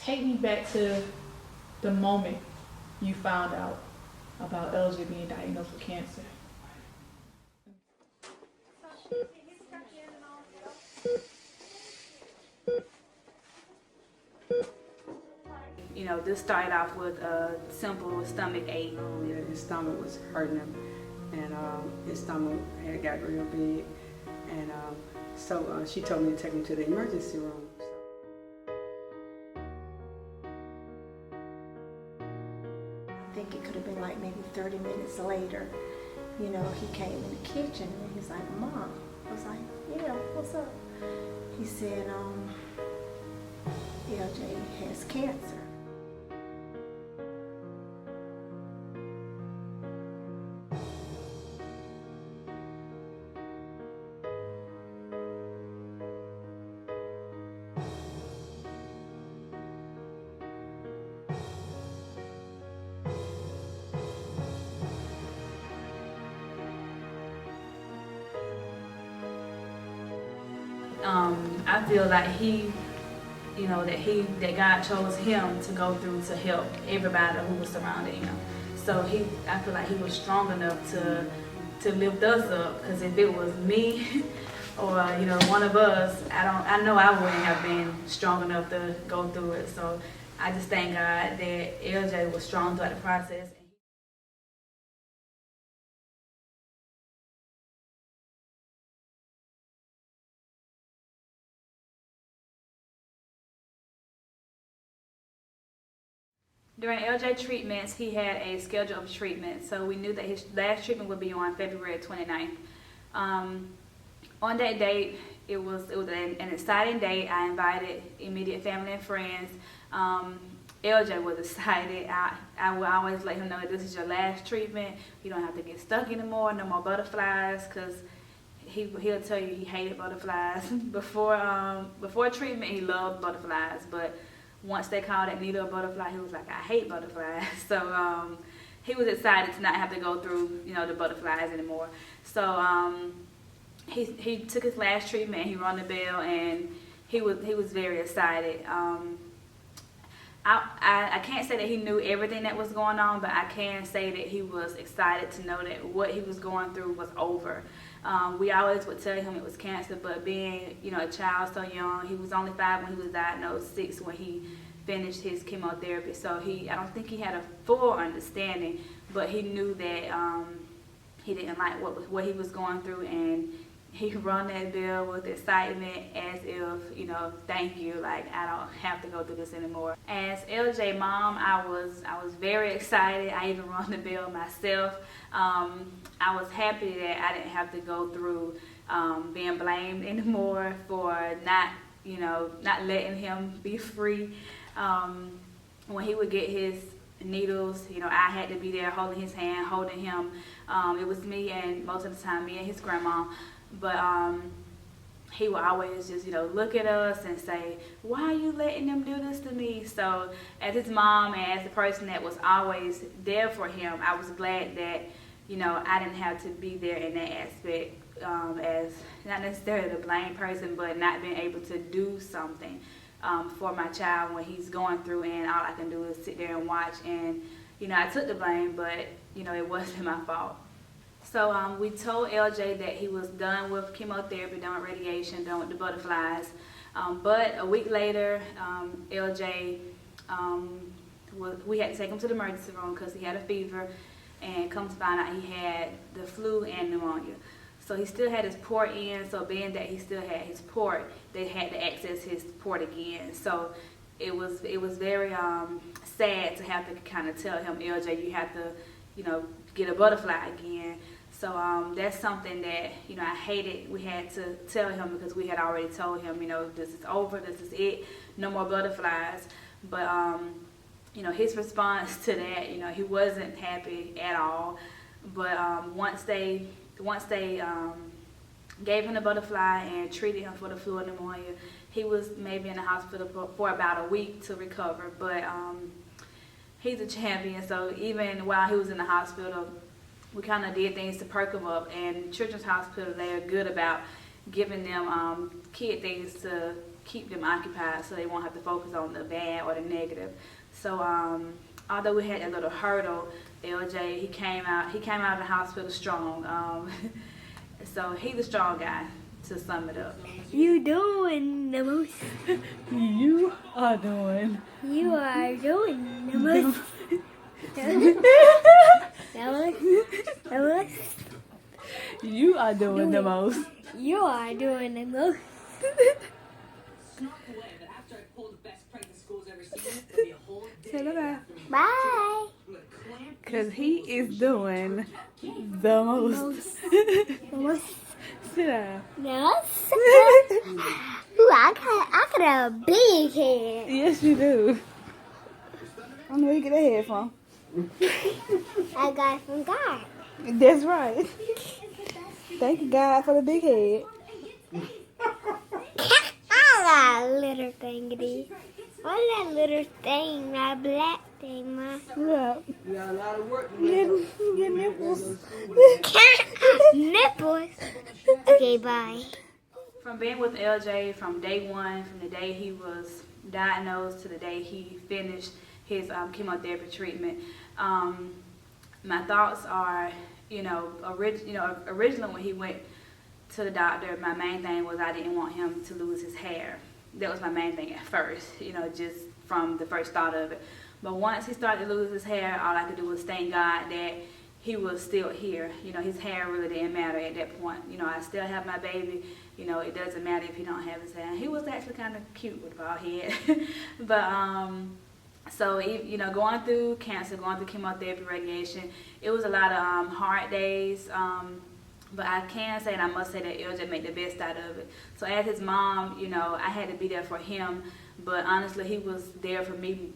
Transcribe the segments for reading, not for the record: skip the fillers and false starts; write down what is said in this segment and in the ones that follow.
take me back to the moment you found out about LJ being diagnosed with cancer. You know, this started off with a simple stomach ache. Yeah, his stomach was hurting him, and his stomach had got real big, and so she told me to take him to the emergency room. I think it could have been like maybe 30 minutes later, you know, he came in the kitchen and he's like, "Mom." I was like, "Yeah, what's up?" He said, LJ has cancer. I feel like that God chose him to go through to help everybody who was surrounding him. So I feel like he was strong enough to lift us up. Because if it was me or one of us, I know I wouldn't have been strong enough to go through it. So I just thank God that LJ was strong throughout the process. During LJ treatments, he had a schedule of treatment, so we knew that his last treatment would be on February 29th. On that date, it was an exciting day. I invited immediate family and friends. LJ was excited. I will always let him know that this is your last treatment. You don't have to get stuck anymore, no more butterflies, because he'll tell you he hated butterflies. Before treatment, he loved butterflies, but once they called that needle a butterfly, he was like, "I hate butterflies." So he was excited to not have to go through, the butterflies anymore. So he took his last treatment. He rang the bell, and he was very excited. I can't say that he knew everything that was going on, but I can say that he was excited to know that what he was going through was over. We always would tell him it was cancer, but being, a child so young, he was only 5 when he was diagnosed, 6 when he finished his chemotherapy. So I don't think he had a full understanding, but he knew that he didn't like what he was going through, and he rang that bell with excitement as if, thank you, like I don't have to go through this anymore. As LJ mom, I was very excited. I even rang the bell myself. I was happy that I didn't have to go through being blamed anymore for not letting him be free. When he would get his needles, I had to be there holding his hand, holding him. It was me, and most of the time me and his grandma. But he would always just, look at us and say, "Why are you letting them do this to me?" So as his mom and as the person that was always there for him, I was glad that, I didn't have to be there in that aspect, as not necessarily the blame person, but not being able to do something for my child when he's going through, and all I can do is sit there and watch. And, I took the blame, but, it wasn't my fault. So we told LJ that he was done with chemotherapy, done with radiation, done with the butterflies. But a week later, LJ, we had to take him to the emergency room because he had a fever, and come to find out he had the flu and pneumonia. So he still had his port in, so being that he still had his port, they had to access his port again. So it was very sad to have to kind of tell him, "LJ, you have to, get a butterfly again." So that's something that, I hated. We had to tell him because we had already told him, this is over, this is it, no more butterflies. But, his response to that, he wasn't happy at all. But once they gave him the butterfly and treated him for the flu and pneumonia, he was maybe in the hospital for about a week to recover. But he's a champion, so even while he was in the hospital, we kind of did things to perk him up. And Children's Hospital, they are good about giving them kid things to keep them occupied so they won't have to focus on the bad or the negative. So although we had a little hurdle, LJ, he came out of the hospital strong. So he's a strong guy, to sum it up. You doing the most. You are doing. You are doing the most. The most. You are doing the most. You are doing the most. Bye. Cause he is doing the most. The most. Sit down. Yes. Ooh, I got a big head. Yes, you do. I don't know where you get that head from. I got it from God. That's right. Thank you, God, for the big head. I got a little thingy. What's that little thing? My black thing, my Yeah. You got a lot of work to Your nipples. nipples. Okay, bye. From being with LJ from day one, from the day he was diagnosed to the day he finished his chemotherapy treatment, my thoughts are, originally when he went to the doctor, my main thing was I didn't want him to lose his hair. That was my main thing at first, just from the first thought of it. But once he started to lose his hair, all I could do was thank God that he was still here. His hair really didn't matter at that point. I still have my baby. It doesn't matter if he don't have his hair. He was actually kind of cute with a bald head. But, so, going through cancer, going through chemotherapy, radiation, it was a lot of hard days. But I can say, and I must say, that LJ made the best out of it. So as his mom, I had to be there for him. But honestly, he was there for me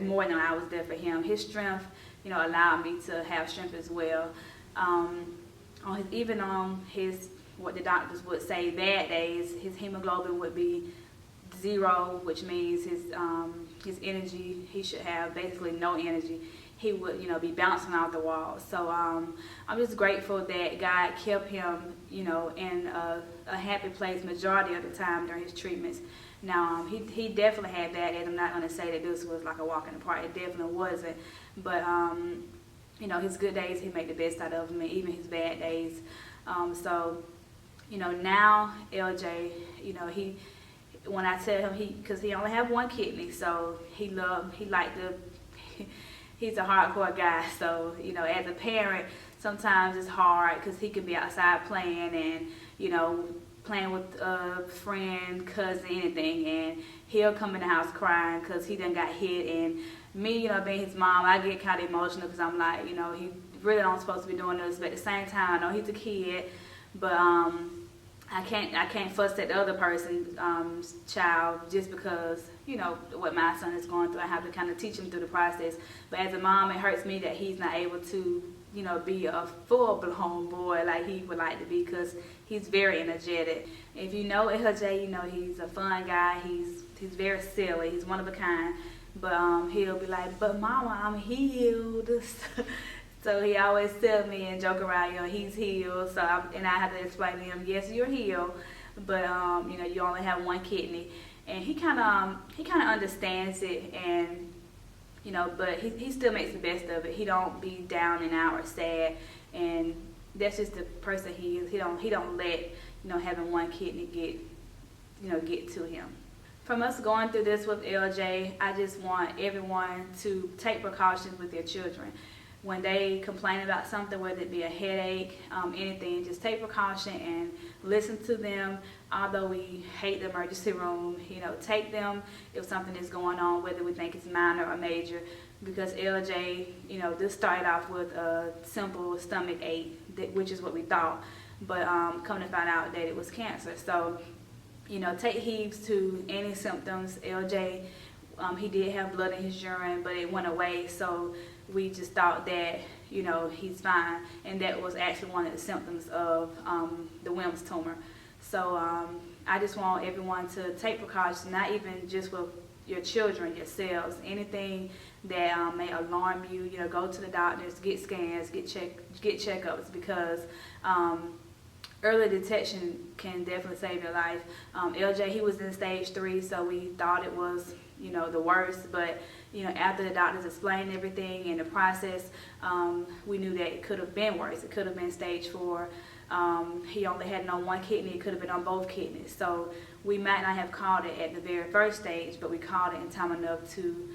more than I was there for him. His strength, allowed me to have strength as well. Even on his, what the doctors would say, bad days, his hemoglobin would be 0, which means his energy, he should have basically no energy. He would, be bouncing off the wall. So I'm just grateful that God kept him, in a happy place majority of the time during his treatments. Now, he definitely had bad days. I'm not going to say that this was like a walk in the park. It definitely wasn't. But, his good days, he made the best out of them, and even his bad days. So, now LJ, when I tell him, because he only have one kidney, so he's a hardcore guy. So, as a parent, sometimes it's hard because he could be outside playing and, playing with a friend, cousin, anything, and he'll come in the house crying because he done got hit. And me, being his mom, I get kind of emotional because I'm like, he really don't supposed to be doing this, but at the same time, I know he's a kid, but I can't fuss at the other person's child just because, what my son is going through. I have to kind of teach him through the process. But as a mom, it hurts me that he's not able to, be a full-blown boy like he would like to be, because he's very energetic. If you know LJ, he's a fun guy. He's very silly. He's one of a kind. But he'll be like, but Mama, I'm healed. So he always tell me and joke around, he's healed. So I have to explain to him, yes, you're healed, but you only have one kidney. And he kind of understands it, and but he still makes the best of it. He don't be down and out or sad, and that's just the person he is. He don't let having one kidney get to him. From us going through this with LJ, I just want everyone to take precautions with their children. When they complain about something, whether it be a headache, anything, just take precaution and listen to them. Although we hate the emergency room, take them if something is going on, whether we think it's minor or major. Because LJ, this started off with a simple stomach ache, which is what we thought. But come to find out that it was cancer. So, take heed to any symptoms. LJ, he did have blood in his urine, but it went away. So we just thought that, he's fine. And that was actually one of the symptoms of the Wilms tumor. So I just want everyone to take precautions, not even just with your children, yourselves. Anything that may alarm you, go to the doctors, get scans, get checkups, because early detection can definitely save your life. LJ, he was in stage 3, so we thought it was, you know, the worst, but you know, after the doctors explained everything in the process, we knew that it could have been worse. It could have been stage 4. He only had it on one kidney. It could have been on both kidneys. So we might not have caught it at the very first stage, but we caught it in time enough to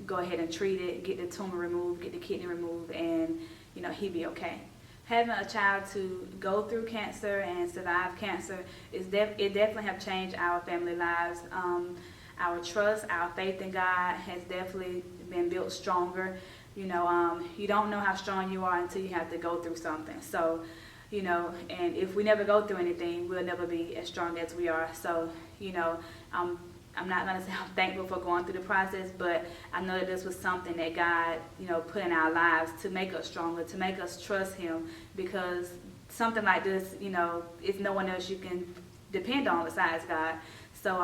go ahead and treat it, get the tumor removed, get the kidney removed, and you know, he'd be okay. Having a child to go through cancer and survive cancer it definitely have changed our family lives. Our trust, our faith in God has definitely been built stronger. You know, you don't know how strong you are until you have to go through something. So, you know, and if we never go through anything, we'll never be as strong as we are. So, you know, I'm not going to say I'm thankful for going through the process, but I know that this was something that God, you know, put in our lives to make us stronger, to make us trust Him, because something like this, you know, it's no one else you can depend on besides God. So,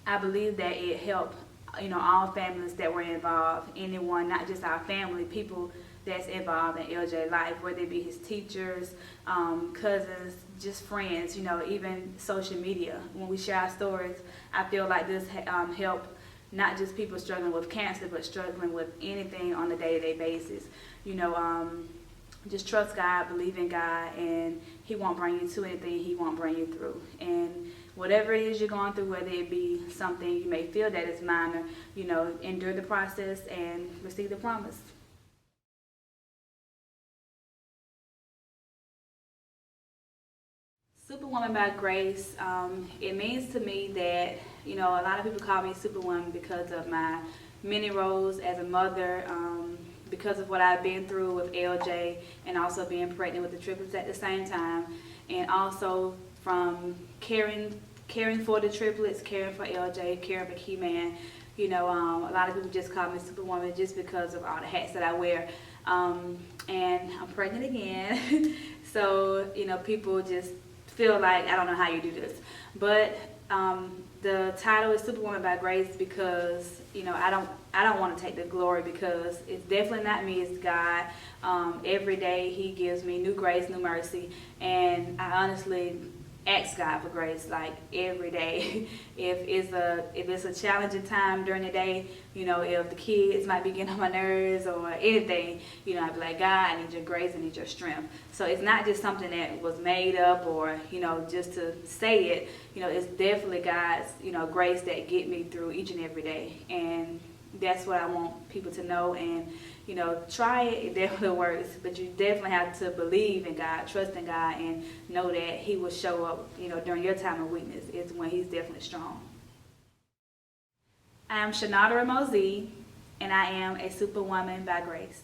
I believe that it helped, you know, all families that were involved, anyone, not just our family, people that's involved in LJ's life, whether it be his teachers, cousins, just friends, you know, even social media. When we share our stories, I feel like this helped not just people struggling with cancer, but struggling with anything on a day-to-day basis. You know, just trust God, believe in God, and He won't bring you to anything He won't bring you through. And whatever it is you're going through, whether it be something you may feel that is minor, you know, endure the process and receive the promise. Superwoman by grace, it means to me that, you know, a lot of people call me Superwoman because of my many roles as a mother, because of what I've been through with LJ, and also being pregnant with the triplets at the same time, and also from caring for the triplets, caring for LJ, caring for Keyman. You know, a lot of people just call me Superwoman just because of all the hats that I wear. And I'm pregnant again. So, you know, people just feel like, I don't know how you do this. But the title is Superwoman by grace because, you know, I don't want to take the glory, because it's definitely not me, it's God. Every day He gives me new grace, new mercy, and I honestly ask God for grace like every day. If it's a challenging time during the day, you know, if the kids might be getting on my nerves or anything, you know, I'd be like, God, I need your grace, I need your strength. So it's not just something that was made up or, you know, just to say it. You know, it's definitely God's, you know, grace that get me through each and every day. And that's what I want people to know. And, you know, try it. It definitely works. But you definitely have to believe in God, trust in God, and know that He will show up, you know, during your time of weakness. It's when He's definitely strong. I am Shanada Ramosey, and I am a Superwoman by grace.